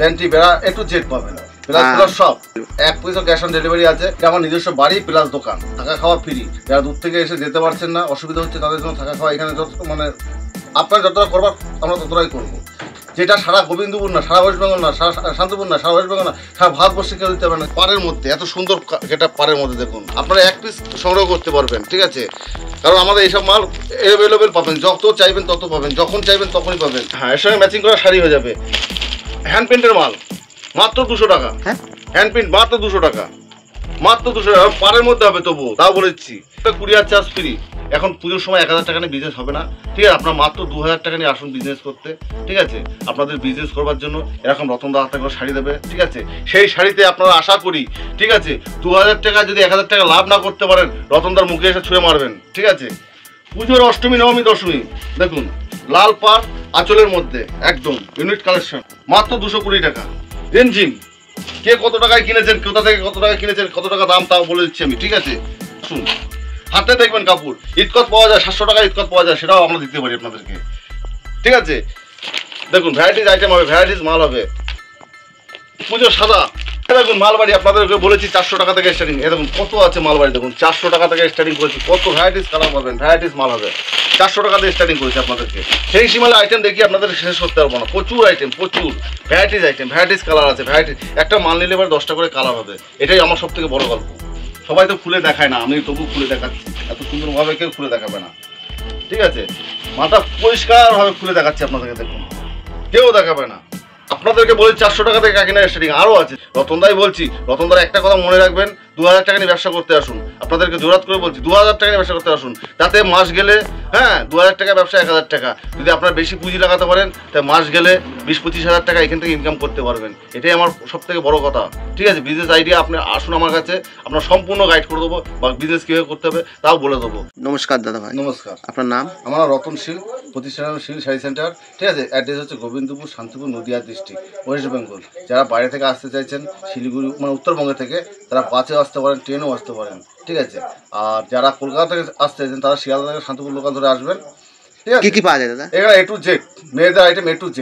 Panty বেড়া একটু jet পাবেন, প্লাস সব এক পয়সা ক্যাশ অন ডেলিভারি আছে। এটা আমার নিজস্ব বাড়ি প্লাস দোকান, থাকা খাওয়া ফ্রি। যারা দূর থেকে এসে যেতে পারছেন না, অসুবিধা হচ্ছে, তাদের জন্য থাকা খাওয়া এখানে মানে আপনার যতটা করবার আমরা ততটাই করবো। যেটা সারা গোবিন্দপুর না, সারা ওয়েস্ট বেঙ্গল না, সারা শান্তিপুর না, সারা ওয়েস্ট বেঙ্গল না, সারা ভারতবর্ষে কেউ দিতে পারেন। পাড়ের মধ্যে এত সুন্দর, এটা পাড়ের মধ্যে দেখুন, আপনারা এক পিস সংগ্রহ করতে পারবেন, ঠিক আছে? কারণ আমাদের এইসব মাল অ্যাভেলেবেল পাবেন, যত চাইবেন তত পাবেন, যখন চাইবেন তখনই পাবেন। হ্যাঁ, এর সঙ্গে ম্যাচিং করা শাড়ি হয়ে যাবে। হ্যান্ড প্রিন্টের মাল মাত্র 200 টাকা। হ্যান্ড প্রিন্ট মাত্র 200 টাকা, মাত্র 200 টাকা। পাড়ের মধ্যে হবে তবু, তাও বলেছি কুরিয়ার চার্জ ফ্রি। এখন পুজোর সময় 1000 টাকা নিয়ে বিজনেস হবে না, ঠিক আছে? আপনার মাত্র 2000 টাকা নিয়ে আসুন বিজনেস করতে, ঠিক আছে? আপনাদের বিজনেস করবার জন্য এরকম রতন দা হাতে করে শাড়ি দেবে, ঠিক আছে? সেই শাড়িতে আপনারা আশা করি, ঠিক আছে, 2000 টাকা যদি 1000 টাকা লাভ না করতে পারেন, রতনদার মুখে এসে ছুঁড়ে মারবেন, ঠিক আছে? পুজোর অষ্টমী, নবমী, দশমী দেখুন, লাল পাড় আঁচলের মধ্যে একদম ইউনিক কালেকশন, মাত্র 220 টাকা। রেঞ্জিম কে কত টাকায় কিনেছেন, কোথা থেকে কত টাকা কিনেছেন, কত টাকা দাম তাও বলে দিচ্ছি আমি, ঠিক আছে? শুন, হাতে দেখবেন কাপড় ইতকত পাওয়া যায়, 700 টাকা ইতকত পাওয়া যায়, সেটাও আমরা দিতে পারি আপনাদেরকে, ঠিক আছে? দেখুন ভ্যারাইটিস আইটেম হবে, ভ্যারাইটিস মাল হবে। পুজো সাদা দেখুন মালবাড়ি, আপনাদেরকে বলেছি 400 টাকা থেকে স্টার্টিং। এ দেখুন কত আছে মালবাড়ি, দেখুন 400 টাকা থেকে স্টার্টিং করেছি। কত ভ্যারাইটিস কালার পাবেন, ভ্যারাইটিস মাল হবে। 400 টাকা দিয়ে স্টার্টিং করেছি আপনাদেরকে। সেই সীমালে আইটেম দেখি আপনাদের শেষ করতে পারবো না, প্রচুর আইটেম, প্রচুর ভ্যারাইটিস আইটেম, ভ্যারাইটিস কালার আছে। ভ্যারাইটিস একটা মাল নিলে এবার 10টা করে কালার হবে, এটাই আমার সব থেকে বড় গল্প। সবাই তো খুলে দেখায় না, আমি তবু খুলে দেখাচ্ছি। এত সুন্দরভাবে কেউ খুলে দেখাবে না, ঠিক আছে? মাথা পরিষ্কারভাবে খুলে দেখাচ্ছি আপনাদেরকে, দেখুন কেউ দেখাবে না। আপনাদেরকে বলি 400 টাকা থেকে কাকিনার স্টার্টিং, আরও আছে। রতনদাই বলছি, রতনদার একটা কথা মনে রাখবেন, 2000 টাকা নিয়ে ব্যবসা করতে আসুন। আপনাদেরকে জোরাত করে বলছি, 2000 টাকা নিয়ে ব্যবসা করতে আসুন। তাতে মাস গেলে, হ্যাঁ, 2000 টাকা ব্যবসা 1000 টাকা। যদি আপনার বেশি পুঁজি লাগাতে পারেন, তাই মাস গেলে 20-25 হাজার টাকা এখান থেকে ইনকাম করতে পারবেন। এটাই আমার সব থেকে বড় কথা, ঠিক আছে? বিজনেস আইডিয়া আপনি আসুন আমার কাছে, আপনার সম্পূর্ণ গাইড করে দেবো, বা বিজনেস কীভাবে করতে হবে তাও বলে দেবো। নমস্কার দাদা ভাই। নমস্কার। আপনার নাম? আমার রতন শীল, প্রতিষ্ঠান শীল শাড়ি সেন্টার, ঠিক আছে? অ্যাড্রেস হচ্ছে গোবিন্দপুর, শান্তিপুর, নদিয়া ডিস্ট্রিক্ট, ওয়েস্ট বেঙ্গল। যারা বাইরে থেকে আসতে চাইছেন, শিলিগুড়ি মানে উত্তরবঙ্গে থেকে, তারা বাসেও আসতে পারেন, ট্রেনেও আসতে পারেন, ঠিক আছে? আর যারা কলকাতা থেকে আসতে চাইছেন, তারা শিয়ালদা থেকে শান্তিপুর লোকাল ধরে আসবেন, ঠিক আছে? কি পাওয়া যায় দাদা এখানে A to Z মেয়েদের আইটেম, A to Z,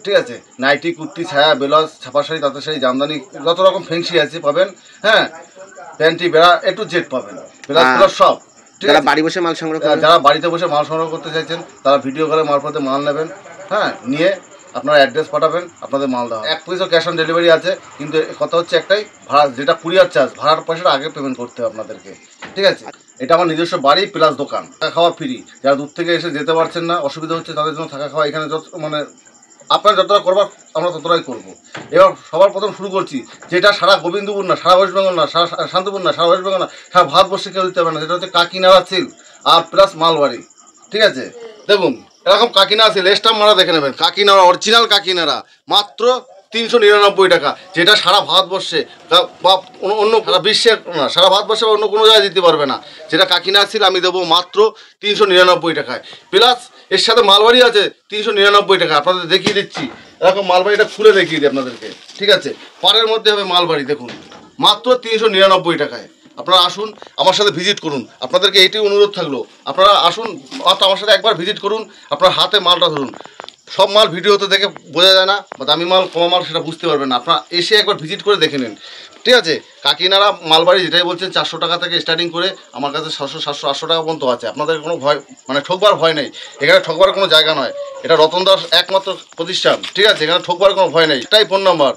ঠিক আছে? নাইটি, কুর্তি, ছায়া, ব্লাউজ, ছাপা শাড়ি, তাঁতের শাড়ি, জামদানি, যত রকম ফেন্সি আছে পাবেন, হ্যাঁ। প্যান্টি বেড়া A to Z পাবেন, প্লাস সব। যারা বাড়ি বসে মাল সংগ্রহ করেন, যারা বাড়িতে বসে মাল সংগ্রহ করতে চাইছেন, তারা ভিডিও কলের মারফতে মাল নেবেন, হ্যাঁ, নিয়ে আপনারা অ্যাড্রেস পাঠাবেন, আপনাদের মাল দেওয়া। এক পয়সা ক্যাশ অন ডেলিভারি আছে, কিন্তু কথা হচ্ছে একটাই, ভাড়া যেটা কুরিয়ার চার্জ, ভাড়ার পয়সাটা আগে পেমেন্ট করতে হবে আপনাদেরকে, ঠিক আছে? এটা আমার নিজস্ব বাড়ি প্লাস দোকান, থাকা খাওয়া ফ্রি। যারা দূর থেকে এসে যেতে পারছেন না, অসুবিধা হচ্ছে, তাদের জন্য থাকা খাওয়া এখানে মানে আপনারা যতটা করবার আমরা ততটাই করবো। এবার সবার প্রথম শুরু করছি, যেটা সারা গোবিন্দপুর না, সারা ওয়েস্ট বেঙ্গল না, সারা শান্তিপুর না, সারা ওয়েস্ট বেঙ্গল না, সারা ভারতবর্ষে কেউ দিতে পারে না, যেটা হচ্ছে কাকিনাড়া সিল্ক আর প্লাস মালবাড়ি, ঠিক আছে? দেখুন এরকম কাকিনাড়া সিল্ক, স্টাম্প মারা দেখে নেবেন, কাকিনাড়া অরিজিনাল কাকিনাড়া, মাত্র 399 টাকা। যেটা সারা ভারতবর্ষে বা অন্য সারা বিশ্বের না, সারা ভারতবর্ষে অন্য কোনো জায়গায় দিতে পারবে না। যেটা কাকিনাড়া সিল্ক আমি দেবো মাত্র 399 টাকায়, প্লাস এর সাথে মালবাড়ি আছে 399 টাকা। আপনাদের দেখিয়ে দিচ্ছি, এরকম মালবাড়িটা খুলে দেখিয়ে দিই আপনাদেরকে, ঠিক আছে? পাড়ের মধ্যে হবে মালবাড়ি, দেখুন মাত্র 399 টাকায়। আপনারা আসুন, আমার সাথে ভিজিট করুন। আপনাদেরকে এইটাই অনুরোধ থাকলো, আপনারা আসুন, মাত্র আমার সাথে একবার ভিজিট করুন, আপনার হাতে মালটা ধরুন। সব মাল ভিডিওতে দেখে বোঝা যায় না, বা দামি মাল কমা মাল সেটা বুঝতে পারবেন না। আপনারা এসে একবার ভিজিট করে দেখে নিন, ঠিক আছে? কাকিনাড়া মালবাড়ি যেটাই বলছেন, 400 টাকা থেকে স্টার্টিং করে আমার কাছে 600, 700, 800 টাকা পর্যন্ত আছে। আপনাদের কোনো ভয় মানে ঠকবার ভয় নেই, এখানে ঠকবার কোনো জায়গা নয়। এটা রতন দাস একমাত্র প্রতিষ্ঠান, ঠিক আছে? এখানে ঠকবার কোনো ভয় নেই। এটাই ফোন নাম্বার।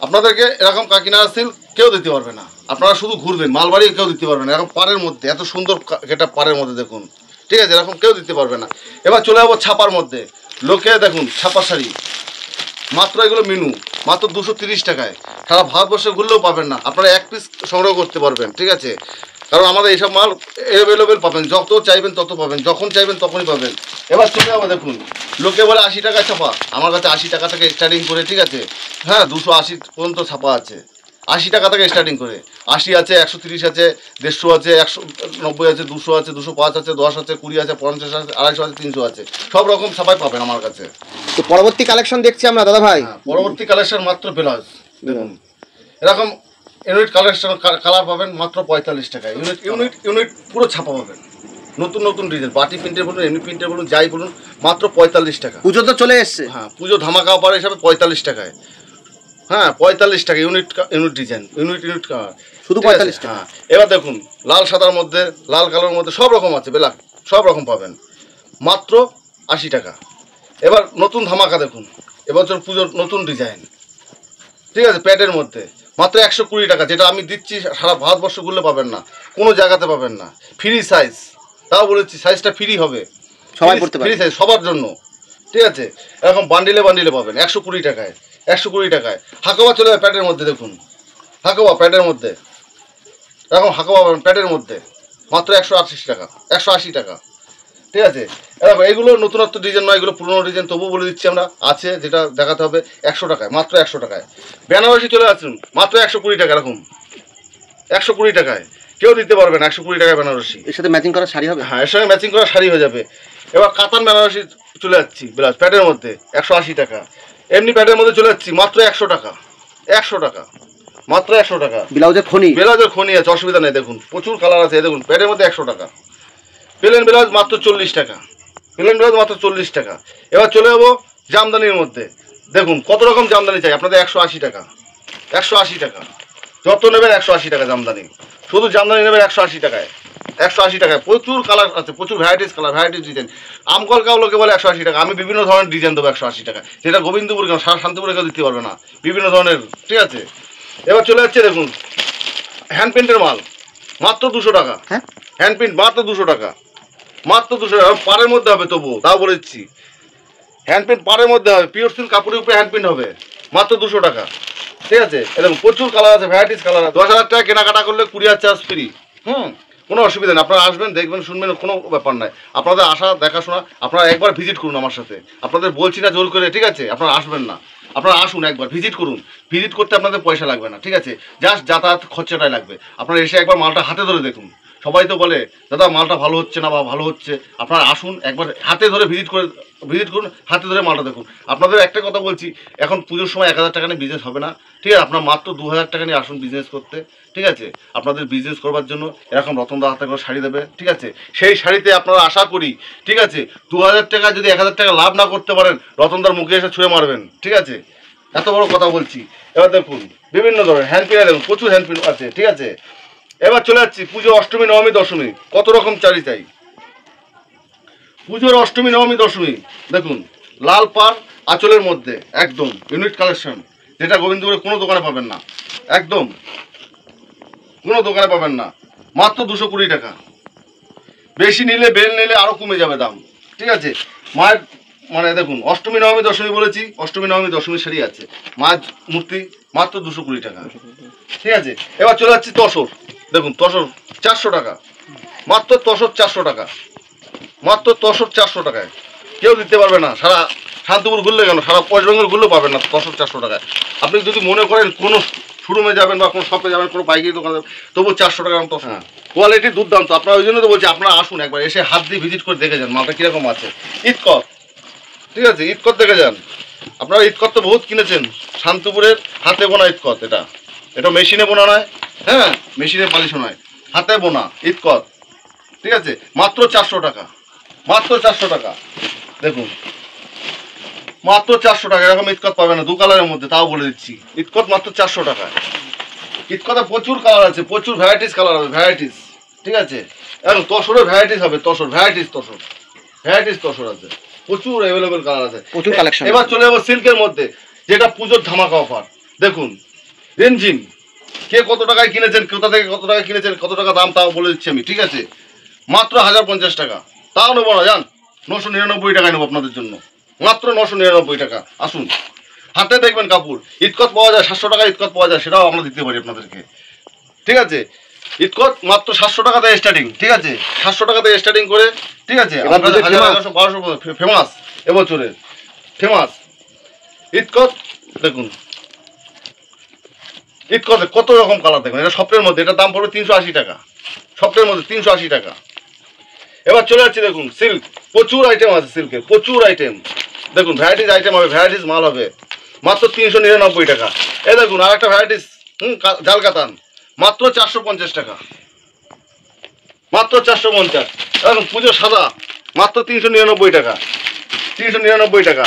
আপনাদেরকে এরকম কাকিনাড়া সিল্ক কেউ দিতে পারবে না, আপনারা শুধু ঘুরবেন, মালবাড়ি কেউ দিতে পারবে না। এরকম পাড়ের মধ্যে এত সুন্দর, এটা পাড়ের মধ্যে দেখুন, ঠিক আছে? এরকম কেউ দিতে পারবে না। এবার চলে যাবো ছাপার মধ্যে। লোকে দেখুন ছাপা শাড়ি, মাত্র এগুলো মেনু মাত্র 230 টাকায়। সারা ভারতবর্ষে ঘুরলেও পাবেন না, আপনারা এক পিস সংগ্রহ করতে পারবেন, ঠিক আছে? কারণ আমাদের এইসব মাল অ্যাভেলেবেল পাবেন, যত চাইবেন তত পাবেন, যখন চাইবেন তখনই পাবেন। এবার চলে যাবো, দেখুন লোকে বলে 80 টাকা ছাপা, আমার কাছে 80 টাকা থেকে স্টার্টিং করে, ঠিক আছে? হ্যাঁ, 280 পর্যন্ত ছাপা আছে, 80 টাকা থেকে স্টার্টিং করে। 80 আছে, 130 আছে, 150 আছে, 190 আছে, 200 আছে, 205 আছে, 10 আছে, 20 আছে, 50 আছে, 250 আছে, 300 আছে, সব রকম ছাপাই পাবেন আমার কাছে। তো পরবর্তী কালেকশন দেখছি আমরা দাদা ভাই। পরবর্তী কালেকশন মাত্র ব্লাউজ, দেখুন এরকম ইউনিট কালেকশন, কালার পাবেন মাত্র 45 টাকায়। ইউনিট পুরো ছাপা পাবেন, নতুন নতুন ডিজাইন, বাটি প্রিন্টের বলুন, এমনি প্রিন্টের বলুন, যাই বলুন, মাত্র 45 টাকা। পুজো তো চলে এসছে, হ্যাঁ, পুজো ধামাকা অফার হিসাবে 45 টাকায়। হ্যাঁ 45 টাকা ইউনিট ডিজাইন ইউনিট শুধু 45 টাকা। হ্যাঁ এবার দেখুন লাল সাদার মধ্যে লাল কালোর মধ্যে সব রকম আছে ব্ল্যাক সব রকম পাবেন মাত্র 80 টাকা। এবার নতুন ধামাকা দেখুন এবছর পুজোর নতুন ডিজাইন, ঠিক আছে, প্যাডের মধ্যে মাত্র 120 টাকা, যেটা আমি দিচ্ছি সারা ভারতবর্ষ ঘুরলে পাবেন না, কোনো জায়গাতে পাবেন না। ফ্রি সাইজ, তাও বলেছি সাইজটা ফ্রি হবে, সবাই পড়তে পারে, ফ্রি সাইজ সবার জন্য, ঠিক আছে। এরকম বান্ডিলে পাবেন 120 টাকায়, 120 টাকায়। হাকোবা চলে যাবে প্যাডের মধ্যে, দেখুন হাকোবা প্যাডের মধ্যে, এরকম হাকোবা প্যাডের মধ্যে মাত্র 180 টাকা, 180 টাকা, ঠিক আছে। এরকম এগুলো নতুনত্ব ডিজাইন নয়, এগুলো পুরোনো ডিজাইন, তবুও বলে দিচ্ছি আমরা আছে, যেটা দেখাতে হবে 100 টাকায়, মাত্র 100 টাকায়। বেনারসি চলে আসুন মাত্র 120 টাকা, এরকম 120 টাকায় কেউ দিতে পারবে না, 120 টাকায় বেনারসি। এর সাথে ম্যাচিং করা শাড়ি হবে, হ্যাঁ এর সঙ্গে ম্যাচিং করা শাড়ি হয়ে যাবে। এবার কাতান বেনারসি চলে যাচ্ছি ব্লাউজ প্যাডের মধ্যে 180 টাকা। এমনি প্যাডের মধ্যে চলে যাচ্ছি মাত্র 100 টাকা, 100 টাকা, মাত্র 100 টাকা। ব্লাউজের খনি আছে, অসুবিধা নেই, দেখুন প্রচুর কালার আছে, দেখুন প্যাডের মধ্যে 100 টাকা। প্লেন ব্লাউজ মাত্র 40 টাকা, প্লেন ব্লাউজ মাত্র 40 টাকা। এবার চলে যাবো জামদানির মধ্যে, দেখুন কত রকম জামদানি চাই আপনাদের, 180 টাকা, 180 টাকা, যত নেবেন 180 টাকা জামদানি, শুধু জামদানি নেবেন 180 টাকায়, 180 টাকায়। প্রচুর কালার আছে, প্রচুর ভ্যারাইটিস কালার, ভ্যারাইটিস ডিজাইন। আমকলকাও লোকে বলে 180 টাকা, আমি বিভিন্ন ধরনের ডিজাইন দেবো 180 টাকা, যেটা গোবিন্দপুর কেন সারা শান্তিপুরে কেউ দিতে পারবে না, বিভিন্ন ধরনের, ঠিক আছে। এবার চলে যাচ্ছে দেখুন হ্যান্ড প্রিন্টের মাল মাত্র 200 টাকা, হ্যান্ড প্রিন্ট মাত্র 200 টাকা, মাত্র 200 টাকা। পাড়ের মধ্যে হবে, তবুও তাও বলে দিচ্ছি হ্যান্ড প্রিন্ট পাড়ের মধ্যে হবে, পিওর সিল্ক কাপড়ের উপরে হ্যান্ড প্রিন্ট হবে, মাত্র 200 টাকা, ঠিক আছে। এরকম প্রচুর কালার আছে, ভ্যারাইটিস কালার আছে। 10,000 টাকা কেনাকাটা করলে কুরিয়ার চার্জ ফ্রি, কোনো অসুবিধা নেই। আপনারা আসবেন, দেখবেন, শুনবেন, কোনো ব্যাপার নাই। আপনাদের আসা দেখাশোনা, আপনারা একবার ভিজিট করুন আমার সাথে, আপনাদের বলছি না জোর করে, ঠিক আছে। আপনারা আসবেন না, আপনারা আসুন একবার ভিজিট করুন, ভিজিট করতে আপনাদের পয়সা লাগবে না, ঠিক আছে, জাস্ট যাতায়াত খরচাটাই লাগবে। আপনারা এসে একবার মালটা হাতে ধরে দেখুন। সবাই তো বলে দাদা মালটা ভালো হচ্ছে না বা ভালো হচ্ছে, আপনারা আসুন একবার হাতে ধরে ভিজিট করুন, হাতে ধরে মালটা দেখুন। আপনাদের একটা কথা বলছি, এখন পুজোর সময় 1000 টাকা নিয়ে বিজনেস হবে না, ঠিক আছে। আপনার মাত্র 2000 টাকা নিয়ে আসুন বিজনেস করতে, ঠিক আছে। আপনাদের বিজনেস করবার জন্য এরকম রতনদা হাতে করে শাড়ি দেবে, ঠিক আছে। সেই শাড়িতে আপনারা আশা করি, ঠিক আছে, 2000 টাকা যদি 1000 টাকা লাভ না করতে পারেন, রতনদার মুখে এসে ছুঁড়ে মারবেন, ঠিক আছে। এত বড় কথা বলছি। এবার দেখুন বিভিন্ন ধরনের হ্যান্ড প্রিন্ট, দেখুন প্রচুর হ্যান্ড প্রিন্ট আছে, ঠিক আছে। এবার চলে যাচ্ছি পুজো অষ্টমী নবমী দশমী, কত রকম চাই পুজোর অষ্টমী নবমী দশমী। দেখুন লাল পাড় আঁচলের মধ্যে একদম ইউনিক কালেকশন, যেটা গোবিন্দপুরে কোনো দোকানে পাবেন না, একদম কোনো দোকানে পাবেন না, মাত্র 220 টাকা। বেশি নিলে বেল নিলে আরও কমে যাবে দাম, ঠিক আছে। মায়ের মানে দেখুন অষ্টমী নবমী দশমী বলেছি, অষ্টমী নবমী দশমী শাড়ি আছে, মায়ের মূর্তি মাত্র 220 টাকা, ঠিক আছে। এবার চলে যাচ্ছি তসর, দেখুন তসর 400 টাকা, মাত্র তসর 400 টাকা, মাত্র তসর 400 টাকায় কেউ দিতে পারবে না। সারা শান্তিপুর ঘুরলে কেন, সারা ওয়েস্ট বেঙ্গল ঘুরলেও পাবেন না তসর 400 টাকায়। আপনি যদি মনে করেন কোনো শোরুমে যাবেন বা কোনো শপে যাবেন, কোনো পাইকারি দোকানে যাবেন, তবু 400 টাকা তসর, কোয়ালিটি দুর্দান্ত। আপনারা ওই জন্য তো বলছি আপনারা আসুন একবার, এসে হাত দিয়ে ভিজিট করে দেখে যান মালটা কীরকম আছে। ঈদকত, ঠিক আছে, ঈদকত দেখে যান। আপনারা ঈদকত তো বহুত কিনেছেন, শান্তিপুরের হাতে বোনা ঈদকত, এটা মেশিনে বোনা নয়, হ্যাঁ মেশিনে পালিশ নয়, হাতে বোনা ঈদকত, ঠিক আছে, মাত্র 400 টাকা, মাত্র 400 টাকা। দেখুন মাত্র 400 টাকা, এরকম ঈদকত পাবে না, 2 কালারের মধ্যে, তাও বলে দিচ্ছি ঈদকত মাত্র 400 টাকা। ঈদকতে প্রচুর কালার আছে, প্রচুর ভ্যারাইটিস কালার হবে, ভ্যারাইটিস, ঠিক আছে। এখন তসরের ভ্যারাইটিস হবে, তসর ভ্যারাইটিস, ভ্যারাইটিস তসর আছে, প্রচুর অ্যাভেলেবেল কালার আছে, প্রচুর কালেকশন। এবার চলে যাবো সিল্কের মধ্যে, যেটা পুজোর ধামাকা অফার। দেখুন রেঞ্জিন, কে কত টাকায় কিনেছেন, কোথা থেকে কত টাকা কিনেছেন, কত টাকা দাম তাও বলে দিচ্ছি আমি, ঠিক আছে। মাত্র 1050 টাকা, তাও নেবো না, জান 999 টাকায় নেবো আপনাদের জন্য, মাত্র 999 টাকা। আসুন হাতে দেখবেন কাপড়, ঈদকত পাওয়া যায় 700 টাকা, ঈদকত পাওয়া যায়, সেটাও আমরা দিতে পারি আপনাদেরকে, ঠিক আছে। ঈদকত মাত্র 700 টাকা থেকে স্টার্টিং, ঠিক আছে, 700 টাকা থেকে স্টার্টিং করে, ঠিক আছে। 1200 ফেমাস, এবছরের ফেমাস ঈদকত। দেখুন ঈদকতে কত রকম কালার দেখবেন, এটা সফটের মধ্যে, এটার দাম পড়বে 380 টাকা, সফটের মধ্যে 380 টাকা। এবার চলে যাচ্ছি দেখুন সিল্ক, প্রচুর আইটেম আছে সিল্কের, প্রচুর আইটেম, দেখুন ভ্যারাইটিস আইটেম হবে, ভ্যারাইটিস মাল হবে, মাত্র 399 টাকা। এই দেখুন আর একটা ভ্যারাইটিস জাল কাতান, মাত্র 450 টাকা, মাত্র 450। এখন পুজো সাদা মাত্র 399 টাকা, 399 টাকা।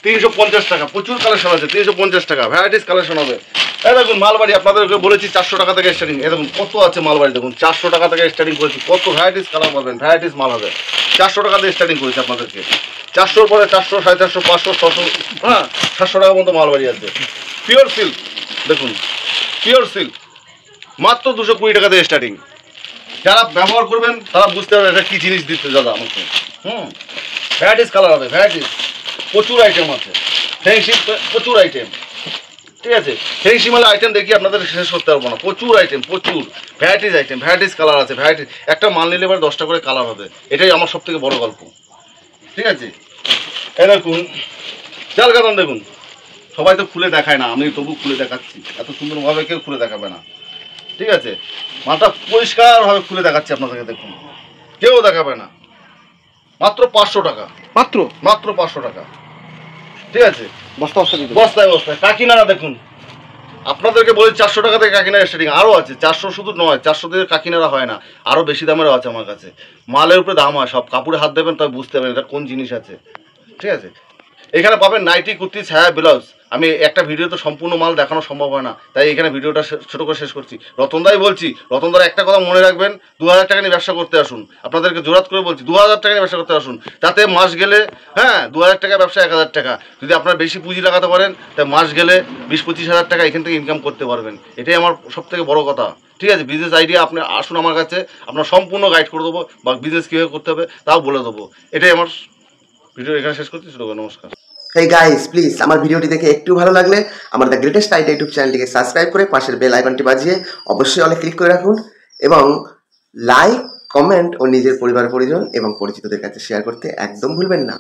350 টাকা, প্রচুর কালেকশন আছে। 350 টাকা ভ্যারাইটিস কালেকশন হবে। এই দেখুন মালবাড়ি, আপনাদেরকে বলেছি 400 টাকা থেকে স্টার্টিং। এই দেখুন কত আছে মালবাড়ি, দেখুন 400 টাকা থেকে স্টার্টিং করেছি। কত ভ্যারাইটিস কালার পাবেন, ভ্যারাইটিস মাল হবে। 400 টাকা থেকে স্টার্টিং করেছি আপনাদেরকে। 400 পরে 400, 450, 500, 600, হ্যাঁ 700 টাকা পর্যন্ত মালবাড়ি আছে। পিওর সিল্ক দেখুন, পিওর সিল্ক মাত্র 220 টাকা থেকে স্টার্টিং। যারা ব্যবহার করবেন তারা বুঝতে পারবেন এটা কী জিনিস দিতে দাদা আমাকে। ভ্যারাইটিস কালার হবে, ভ্যারাইটিস প্রচুর আইটেম আছে। ফ্যান্সি প্রচুর আইটেম, ঠিক আছে। ফ্যান্সি মালের আইটেম দেখি আপনাদের শেষ করতে পারবো না। প্রচুর আইটেম, প্রচুর ভ্যারাইটিস আইটেম, ভ্যারাইটিস কালার আছে। ভ্যারাইটিস একটা মাল নিলে এবার 10টা করে কালার হবে, এটাই আমার সব থেকে বড় গল্প, ঠিক আছে। এই দেখুন চাল কাতান দেখুন, সবাই তো খুলে দেখায় না, আমি তবু খুলে দেখাচ্ছি। এত সুন্দরভাবে কেউ খুলে দেখাবে না, ঠিক আছে। মালটা পরিষ্কারভাবে খুলে দেখাচ্ছি আপনাদেরকে, দেখুন কেউ দেখাবে না। মাত্র 500 টাকা, মাত্র মাত্র 500 টাকা, ঠিক আছে। বস্তা বস্তা দিতে বস্তায় বস্তায় কাকিনাড়া দেখুন, আপনাদেরকে বলি 400 টাকা থেকে কাকিনাড়া স্টার্টিং। আরও আছে 400, শুধু নয় 400 থেকে কাকিনাড়া হয় না, আরও বেশি দামেরও আছে আমার কাছে। মালের উপরে দাম হয়, সব কাপড়ে হাত দেবেন তবে বুঝতে পারবেন এটা কোন জিনিস আছে, ঠিক আছে। এখানে পাবেন নাইটি, কুর্তি, ছায়া, ব্লাউজ। আমি একটা ভিডিওতে সম্পূর্ণ মাল দেখানো সম্ভব হয় না, তাই এখানে ভিডিওটা ছোটো করে শেষ করছি। রতনদাই বলছি, রতনদার একটা কথা মনে রাখবেন, 2000 টাকা নিয়ে ব্যবসা করতে আসুন। আপনাদেরকে জোরাত করে বলছি 2000 টাকা নিয়ে ব্যবসা করতে আসুন, তাতে মাস গেলে 2000 টাকা ব্যবসা 1000 টাকা। যদি আপনার বেশি পুঁজি লাগাতে পারেন তাই মাস গেলে 20-25 হাজার টাকা এখান থেকে ইনকাম করতে পারবেন। এটাই আমার সব থেকে বড় কথা, ঠিক আছে। বিজনেস আইডিয়া আপনি আসুন আমার কাছে, আপনার সম্পূর্ণ গাইড করে দেবো, বা বিজনেস কীভাবে করতে হবে তাও বলে দেবো। এটাই আমার ভিডিও এখানে শেষ করছি। নমস্কার। হেই গাইস, প্লিজ আমার ভিডিওটি দেখে একটু ভালো লাগলে আমার দ্য গ্রেটেস্ট আইডিয়া ইউটিউব চ্যানেলটিকে সাবস্ক্রাইব করে পাশের বেল আইকনটি বাজিয়ে অবশ্যই অলে ক্লিক করে রাখুন, এবং লাইক, কমেন্ট ও নিজের পরিবার পরিজন এবং পরিচিতদের কাছে শেয়ার করতে একদম ভুলবেন না।